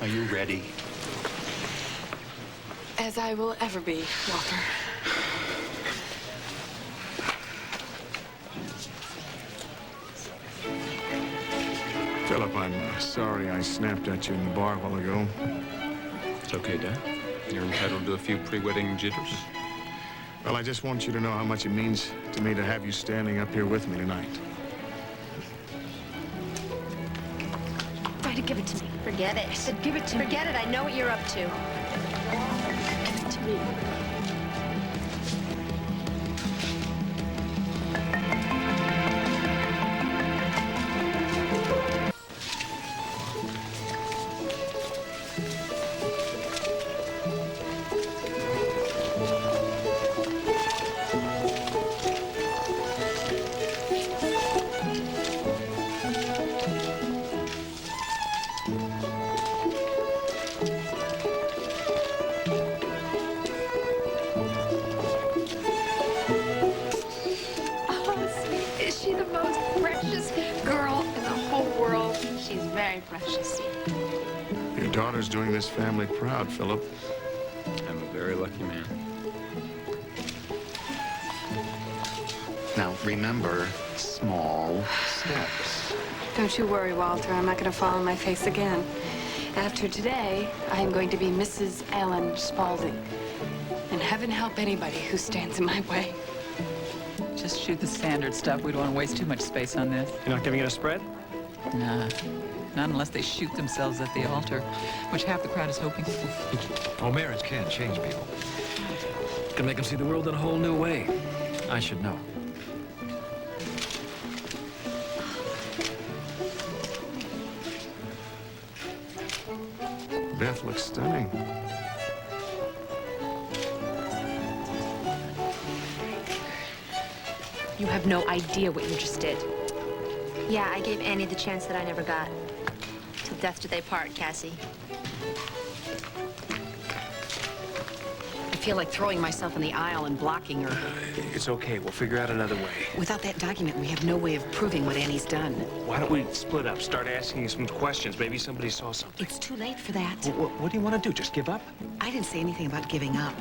Are you ready? As I will ever be, Walter. Philip, I'm sorry I snapped at you in the bar a while ago. It's okay, Dad. You're entitled to a few pre-wedding jitters. Well, I just want you to know how much it means to me to have you standing up here with me tonight. Try to give it to me. Forget it. I said give it to me. Forget it. I know what you're up to. Give it to me. Your daughter's doing this family proud, Philip. I'm a very lucky man. Now, remember, small steps. Don't you worry, Walter. I'm not going to fall on my face again. After today, I am going to be Mrs. Alan Spaulding. And heaven help anybody who stands in my way. Just shoot the standard stuff. We don't want to waste too much space on this. You're not giving it a spread? Nah. Not unless they shoot themselves at the altar, which half the crowd is hoping for. Oh, marriage can change people. Can make them see the world in a whole new way. I should know. Beth looks stunning. You have no idea what you just did. Yeah, I gave Annie the chance that I never got. Till death do they part, Cassie. I feel like throwing myself in the aisle and blocking her. It's okay. We'll figure out another way. Without that document, we have no way of proving what Annie's done. Why don't we split up, start asking some questions? Maybe somebody saw something. It's too late for that. What do you want to do? Just give up? I didn't say anything about giving up.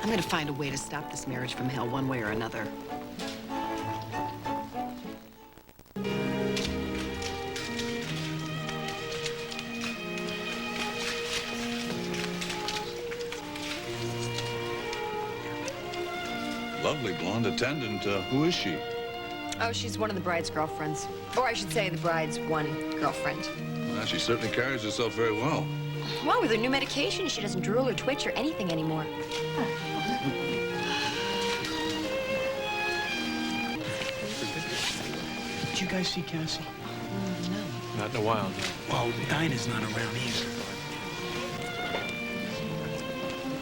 I'm going to find a way to stop this marriage from hell one way or another. Lovely blonde attendant. Who is she? Oh, she's one of the bride's girlfriends. Or I should say the bride's one girlfriend. Well, she certainly carries herself very well. Well, with her new medication, she doesn't drool or twitch or anything anymore. Did you guys see Cassie? No. Not in a while. Well, Dinah's not around either.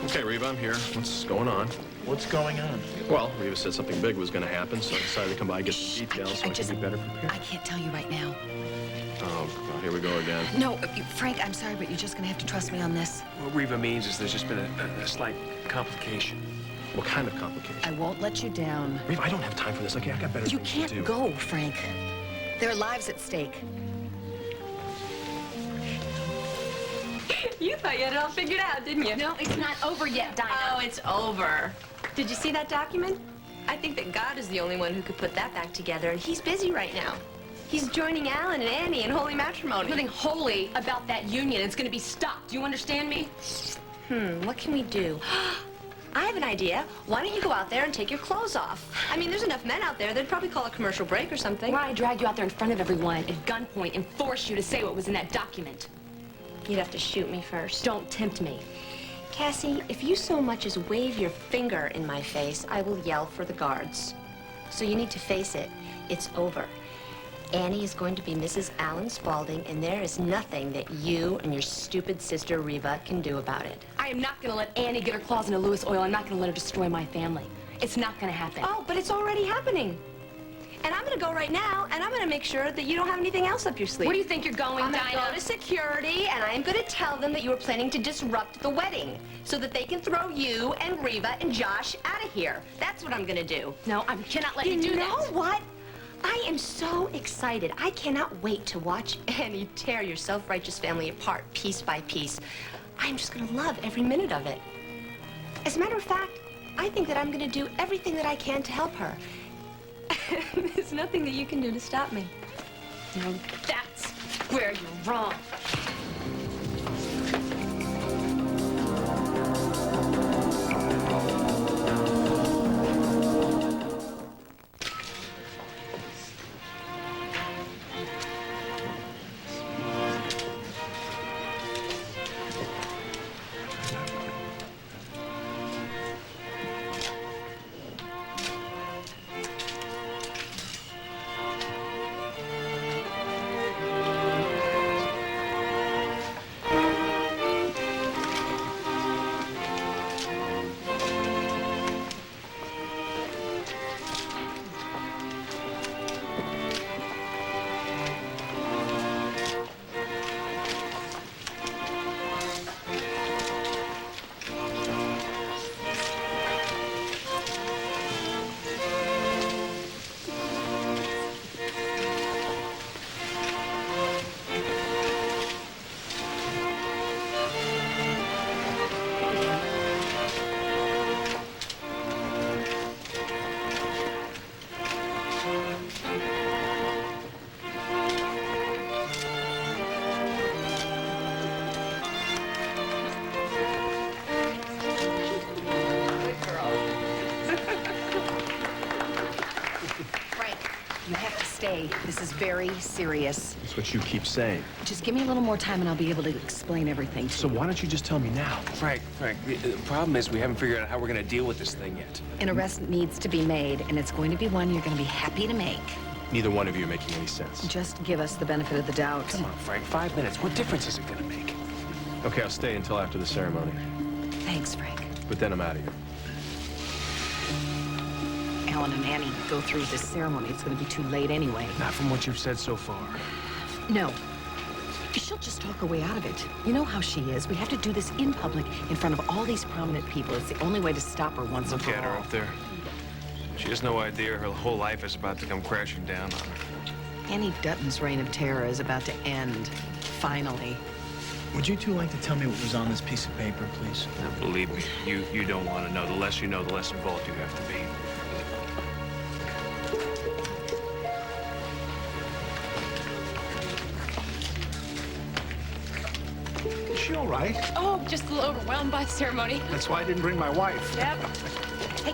Okay, Reva, I'm here. What's going on? What's going on? Well, Reva said something big was going to happen, so I decided to come by and get some details so I can be better prepared. I can't tell you right now. Oh, well, here we go again. No, Frank, I'm sorry, but you're just going to have to trust me on this. What Reva means is there's just been a slight complication. What kind of complication? I won't let you down. Reva, I don't have time for this. Okay, I got better You things to can't do. go, Frank. There are lives at stake. You thought you had it all figured out, didn't you? No, it's not over yet, Dinah. Oh, it's over. Did you see that document? I think that God is the only one who could put that back together, and he's busy right now. He's joining Alan and Annie in holy matrimony. Nothing holy about that union. It's going to be stopped. Do you understand me? What can we do? I have an idea. Why don't you go out there and take your clothes off? I mean, there's enough men out there. They'd probably call a commercial break or something. Why I drag you out there in front of everyone at gunpoint and force you to say what was in that document? You'd have to shoot me first. Don't tempt me. Cassie, if you so much as wave your finger in my face, I will yell for the guards. So you need to face it. It's over. Annie is going to be Mrs. Alan Spaulding, and there is nothing that you and your stupid sister Reva can do about it. I am not going to let Annie get her claws into Lewis Oil. I'm not going to let her destroy my family. It's not going to happen. Oh, but it's already happening. And I'm going to go right now, and I'm going to make sure that you don't have anything else up your sleeve. Where do you think you're going, I'm going to Dinah? go to security, and I am going to tell them that you are planning to disrupt the wedding so that they can throw you and Reva and Josh out of here. That's what I'm going to do. No, I cannot let you do You that. know what? I am so excited. I cannot wait to watch Annie tear your self-righteous family apart piece by piece. I'm just gonna love every minute of it. As a matter of fact, I think that I'm gonna do everything that I can to help her. There's nothing that you can do to stop me. Now that's where you're wrong. You have to stay. This is very serious. That's what you keep saying. Just give me a little more time and I'll be able to explain everything to So you. why don't you just tell me now? Frank, the problem is we haven't figured out how we're gonna deal with this thing yet. An arrest needs to be made, and it's going to be one you're going to be happy to make. Neither one of you are making any sense. Just give us the benefit of the doubt. Come on, Frank, 5 minutes. What difference is it gonna make? Okay, I'll stay until after the ceremony. Thanks, Frank. But then I'm out of here. Alan and Annie go through this ceremony. It's going to be too late anyway. Not from what you've said so far. No. She'll just talk her way out of it. You know how she is. We have to do this in public in front of all these prominent people. It's the only way to stop her once and Look for at her all. up there. She has no idea her whole life is about to come crashing down on her. Annie Dutton's reign of terror is about to end. Finally. Would you two like to tell me what was on this piece of paper, please? Now, believe me, you don't want to know. The less you know, the less involved you have to be. Is she all right? Oh, just a little overwhelmed by the ceremony. That's why I didn't bring my wife. Yep. Hey,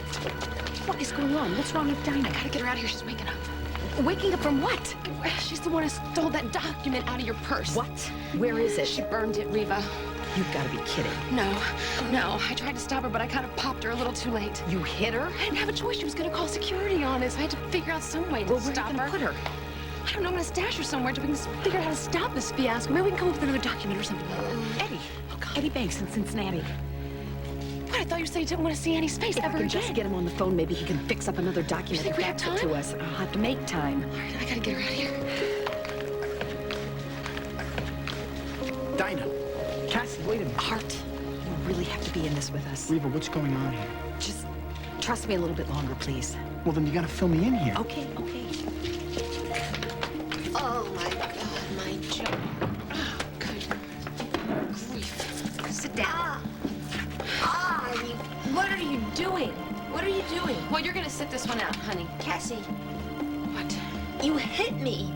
what is going on? What's wrong with Dinah? I gotta get her out of here. She's waking up. Waking up from what? She's the one who stole that document out of your purse. What? Where is it? She burned it, Reva. You've got to be kidding. No. I tried to stop her, but I kind of popped her a little too late. You hit her? I didn't have a choice. She was gonna call security on us. I had to figure out some way to Well, where are you stop going to her. put her? I don't know. I'm gonna stash her somewhere till we can figure out how to stop this fiasco. Maybe we can come up with another document or something. Eddie. Eddie Banks in Cincinnati. What? I thought you said you didn't want to see Annie's face If ever I can again. just get him on the phone, maybe he can fix up another document You think and we have fax it to time? us. I'll have to make time. All right, I gotta get her out of here. Dinah. Cassie, wait a minute. Hart, you really have to be in this with us. Reva, what's going on here? Just trust me a little bit longer, please. Well, then you gotta fill me in here. Okay. Oh, my God, my jaw. Oh, good grief. Sit down. What are you doing? What are you doing? Well, you're gonna sit this one out, honey. Cassie, What? you hit me.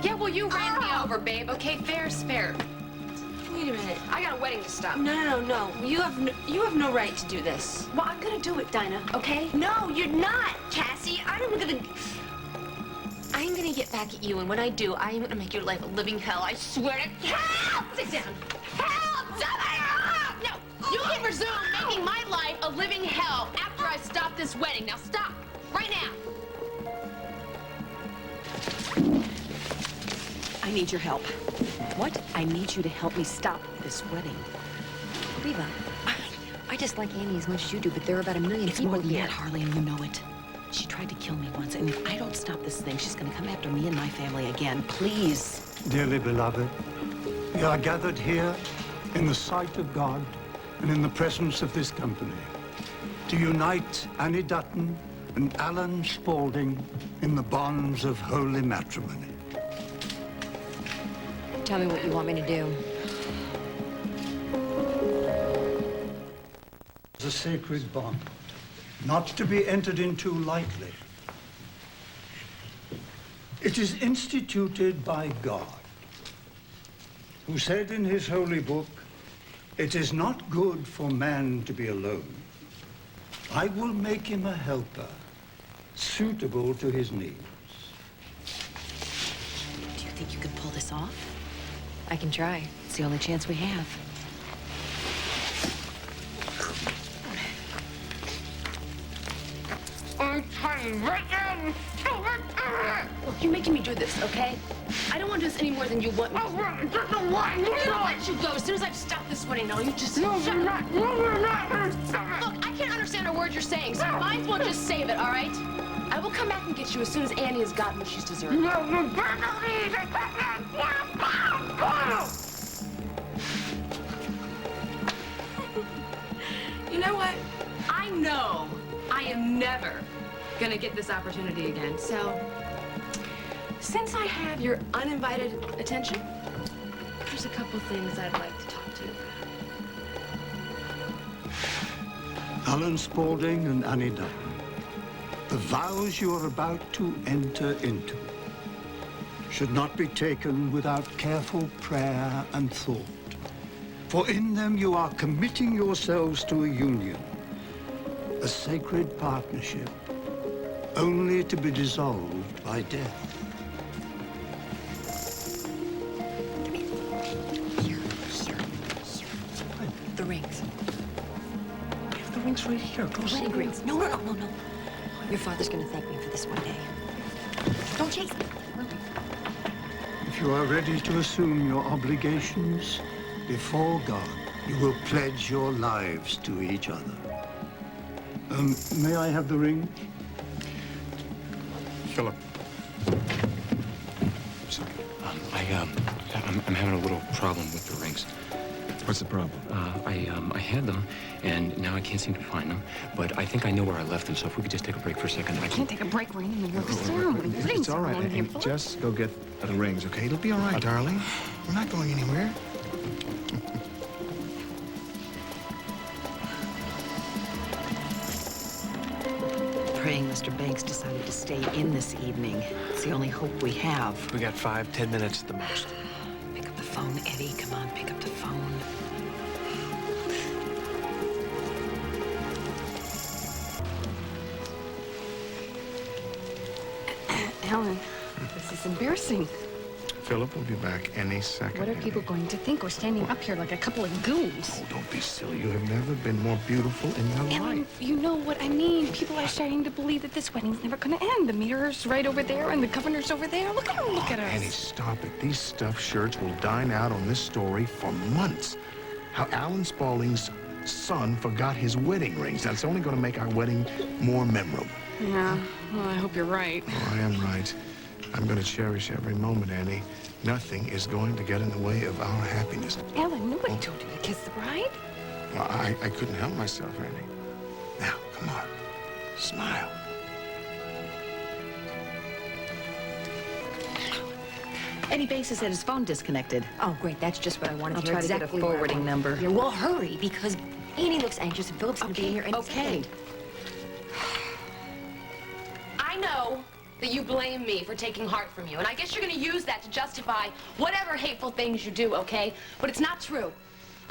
Yeah, well, you ran me over, babe. Okay, fair's fair. Wait a minute. I got a wedding to stop. No. You have no right to do this. Well, I'm gonna do it, Dinah, okay? No, you're not, Cassie. I'm gonna get back at you, and when I do, I am gonna make your life a living hell. I swear to. Help! Sit down. Help! Somebody help! No, you can resume making my life a living hell after I stop this wedding. Now stop, right now. I need your help. What? I need you to help me stop this wedding. Reva, I dislike Annie as much as you do, but there are about a million It's people more than here. that, Harley, and you know it. She tried to kill me once, and if I don't stop this thing, she's gonna come after me and my family again. Please. Dearly beloved, we are gathered here in the sight of God and in the presence of this company to unite Annie Dutton and Alan Spaulding in the bonds of holy matrimony. Tell me what you want me to do. It's a sacred bond, not to be entered into lightly. It is instituted by God, who said in his holy book, "It is not good for man to be alone. I will make him a helper, suitable to his needs." Do you think you can pull this off? I can try. It's the only chance we have. Look, you're making me do this, okay? I don't want to do this any more than you want me to. I'm gonna let you go as soon as I've stopped this wedding. No, you just shut up. Look, I can't understand a word you're saying, so you might as well just save it, all right? I will come back and get you as soon as Annie has gotten what she's deserved. You know what? I know I am never gonna get this opportunity again, so since I have your uninvited attention, there's a couple things I'd like to talk to you about. Alan Spaulding and Annie Dutton, the vows you are about to enter into should not be taken without careful prayer and thought. For in them you are committing yourselves to a union, a sacred partnership, only to be dissolved by death. Here. The rings. The ring's right here. Go see Wedding rings. No. Your father's gonna thank me for this one day. Don't chase me. If you are ready to assume your obligations before God, you will pledge your lives to each other. May I have the ring? Philip. Sorry. I'm having a little problem with the rings. What's the problem? I had them, and now I can't seem to find them. But I think I know where I left them, so if we could just take a break for a second. I Can't take a break. We're in the middle of the ceremony. It's all right, Annie. Just go get the rings, okay? It'll be all right, darling. We're not going anywhere. Praying Mr. Banks decided to stay in this evening. It's the only hope we have. We got 5-10 minutes at the most. Pick up the phone, Eddie. Come on, pick up the phone. Alan, this is embarrassing. Philip will be back any second. What are people going to think? We're standing up here like a couple of goons. Oh, don't be silly. You have never been more beautiful in your Alan, life. you know what I mean. People are starting to believe that this wedding's never going to end. The mirror's right over there and the governor's over there. Look at them, look at us. Annie, stop it. These stuffed shirts will dine out on this story for months. How Alan Spaulding's son forgot his wedding rings. That's only going to make our wedding more memorable. Yeah, well, I hope you're right. Oh, I am right. I'm going to cherish every moment, Annie. Nothing is going to get in the way of our happiness. Alan, nobody told you to kiss the bride. Well, I couldn't help myself, Annie. Now, come on. Smile. Eddie Banks has had his phone disconnected. Oh, great. That's just what I wanted I'll to hear. try to get a Exactly what I forwarding wanted. number. Yeah, well, hurry, because Annie looks anxious and Philip's going to be here any Okay. second. I know that you blame me for taking Hart from you, and I guess you're gonna use that to justify whatever hateful things you do, okay? But it's not true.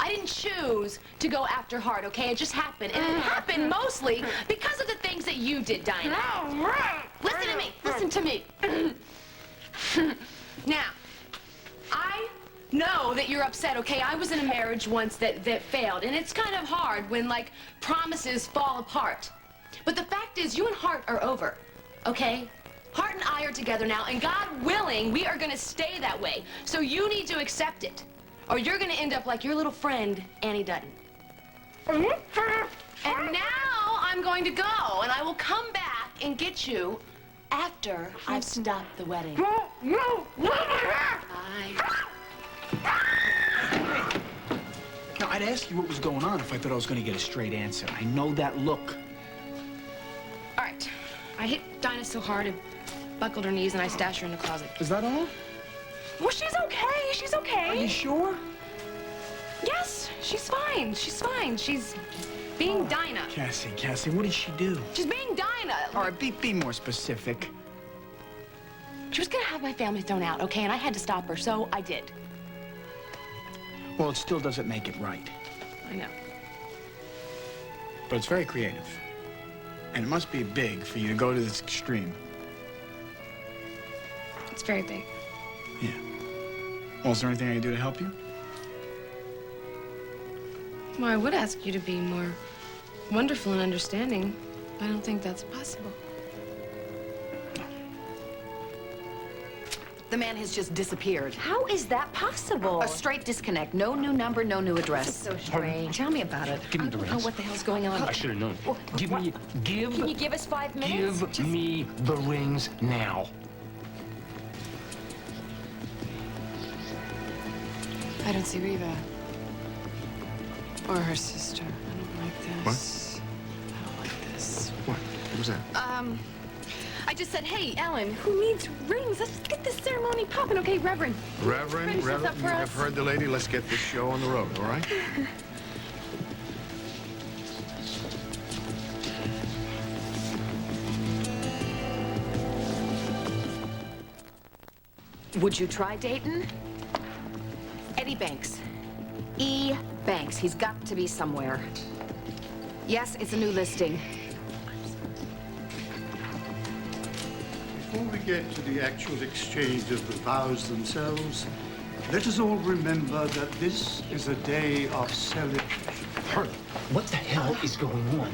I didn't choose to go after Hart, okay? It just happened, and it happened mostly because of the things that you did, Dinah. Listen to me, listen to me. Now, I know that you're upset, okay? I was in a marriage once that failed, and it's kind of hard when, like, promises fall apart. But the fact is, you and Hart are over, okay? Hart and I are together now, and God willing, we are gonna stay that way. So you need to accept it, or you're gonna end up like your little friend, Annie Dutton. And now I'm going to go, and I will come back and get you after I've stopped the wedding. Bye. Now, I'd ask you what was going on if I thought I was going to get a straight answer. I know that look. All right. I hit Dinah so hard it buckled her knees and I stashed her in the closet. Is that all? Well, she's okay. She's okay. Are you sure? Yes, she's fine. She's fine. She's being Dinah. Cassie, what did she do? She's being Dinah. All right, be more specific. She was gonna have my family thrown out, okay? And I had to stop her, so I did. Well, it still doesn't make it right. I know. But it's very creative. And it must be big for you to go to this extreme. It's very big. Yeah. Well, is there anything I can do to help you? Well, I would ask you to be more wonderful and understanding, but I don't think that's possible. The man has just disappeared. How is that possible? A straight disconnect. No new number, no new address. This is so strange. Tell me about it. Give me the I don't know rings. what the hell's going on. I should have known. Can you give us 5 minutes? Give me the rings now. I don't see Reva. Or her sister. I don't like this. I don't like this. What? What was that? I just said, hey, Ellen, who needs rings? Let's get this ceremony popping, okay, Reverend? Reverend, Finish this up you for have us. heard the lady. Let's get this show on the road, all right? Would you try Dayton? Eddie Banks. E. Banks. He's got to be somewhere. Yes, it's a new listing. Before we get to the actual exchange of the vows themselves, let us all remember that this is a day of celebration. Hurry. What the hell is going on?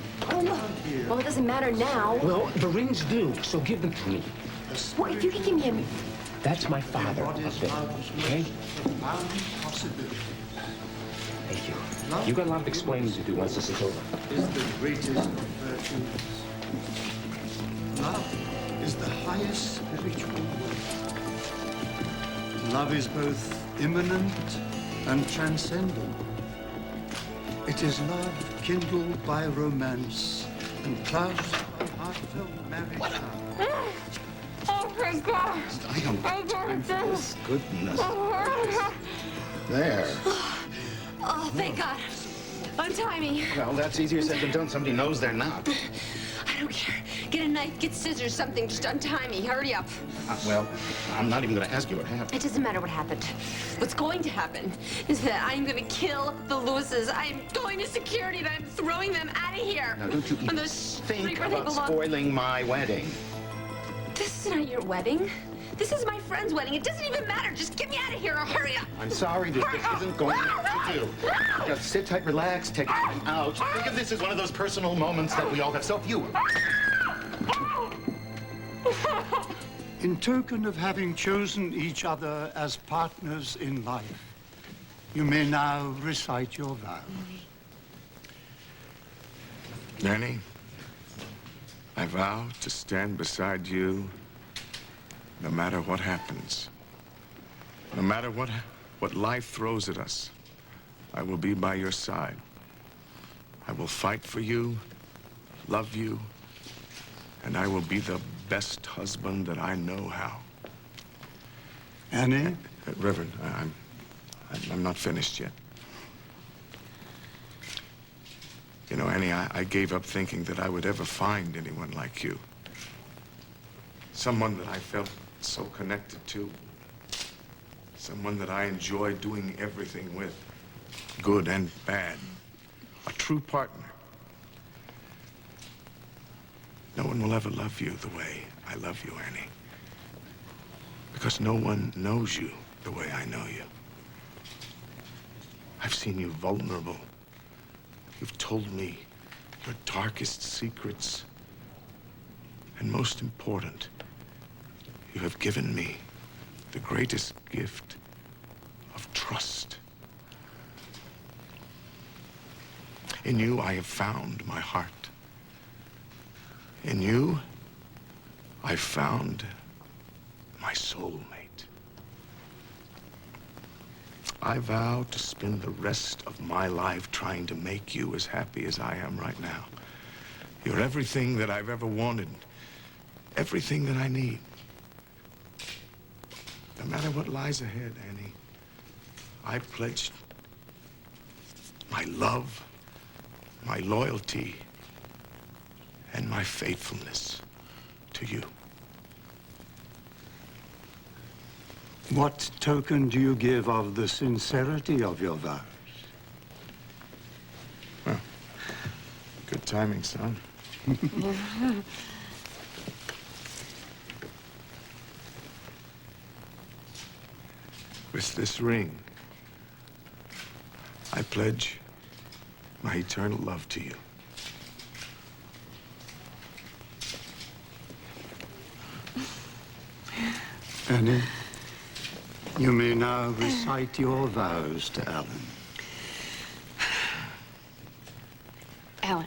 Well, it doesn't matter now. Well, the rings do, so give them to me. Well, if you could give me a... That's my father up there, okay? Thank you. You got a lot of explaining to do once this is over. Is the greatest of virtues. Love is the highest spiritual worth. Love is both immanent and transcendent. It is love kindled by romance and clasped by heartfelt marriage. Oh, my God. I don't have time for this. Goodness. There. Oh, thank God. Untie me. Well, that's easier said than done. Somebody knows they're not. I don't care. Get a knife, get scissors, something. Just untie me. Hurry up. Well, I'm not even going to ask you what happened. It doesn't matter what happened. What's going to happen is that I'm going to kill the Lewises. I'm going to security and I'm throwing them out of here. Now, don't you even On the think street where they about belong. spoiling my wedding. This is not your wedding. This is my friend's wedding. It doesn't even matter. Just get me out of here or hurry up. I'm sorry, this isn't going to do. Just sit tight, relax, take time out. Think of this as one of those personal moments that we all have. So few. In token of having chosen each other as partners in life, you may now recite your vow. Nanny, I vow to stand beside you no matter what happens. No matter what life throws at us, I will be by your side. I will fight for you, love you, and I will be the best husband that I know how. Annie? Reverend, I'm not finished yet. You know, Annie, I gave up thinking that I would ever find anyone like you. Someone that I felt so connected to. Someone that I enjoyed doing everything with, good and bad. A true partner. No one will ever love you the way I love you, Annie. Because no one knows you the way I know you. I've seen you vulnerable. You've told me your darkest secrets. And most important, you have given me the greatest gift of trust. In you, I have found my heart. In you, I found my soulmate. I vow to spend the rest of my life trying to make you as happy as I am right now. You're everything that I've ever wanted, everything that I need. No matter what lies ahead, Annie, I pledge my love, my loyalty, and my faithfulness to you. What token do you give of the sincerity of your vows? Well, good timing, son. With this ring, I pledge my eternal love to you. Annie, you may now recite your vows to Alan. Alan.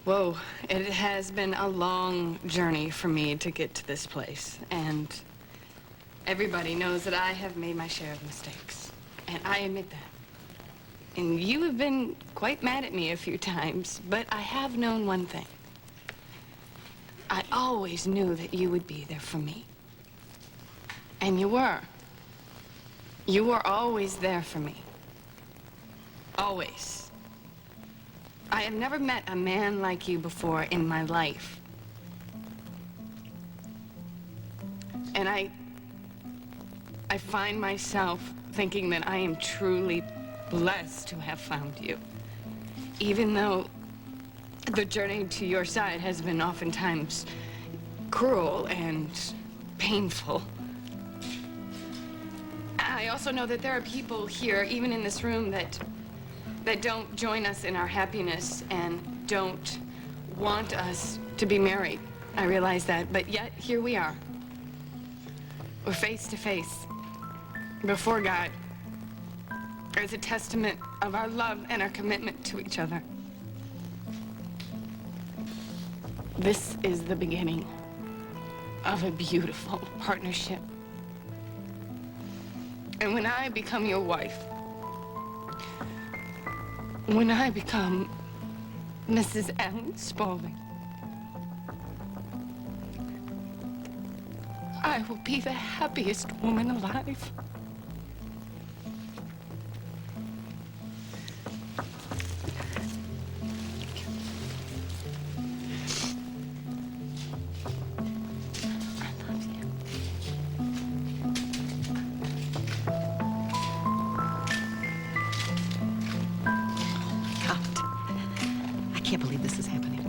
Whoa, it has been a long journey for me to get to this place, and everybody knows that I have made my share of mistakes, and I admit that. And you have been quite mad at me a few times, but I have known one thing. I always knew that you would be there for me. And you were. You were always there for me. Always. I have never met a man like you before in my life. And I find myself thinking that I am truly blessed to have found you. Even though the journey to your side has been oftentimes cruel and painful. I also know that there are people here, even in this room, that don't join us in our happiness and don't want us to be married. I realize that, but yet here we are. We're face to face before God as a testament of our love and our commitment to each other. This is the beginning of a beautiful partnership. And when I become your wife, when I become Mrs. Alan Spaulding, I will be the happiest woman alive. I can't believe this is happening.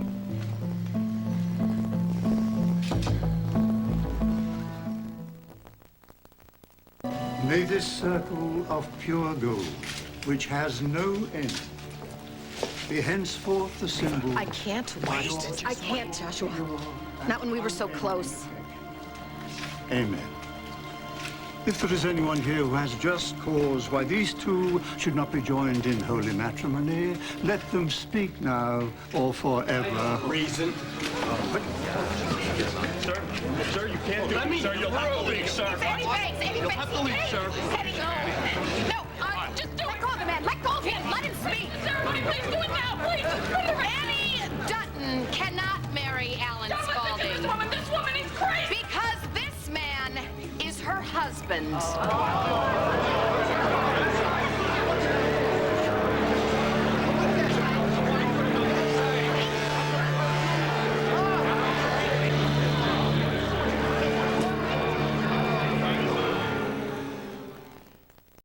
May this circle of pure gold, which has no end, be henceforth the symbol. I can't wait. I can't, Joshua. Not when we were so close. Amen. If there is anyone here who has just cause why these two should not be joined in holy matrimony, let them speak now or forever. Reason. Sir, you can't do it, sir. You'll have to leave, sir. Eddie Banks, You'll have to leave, sir.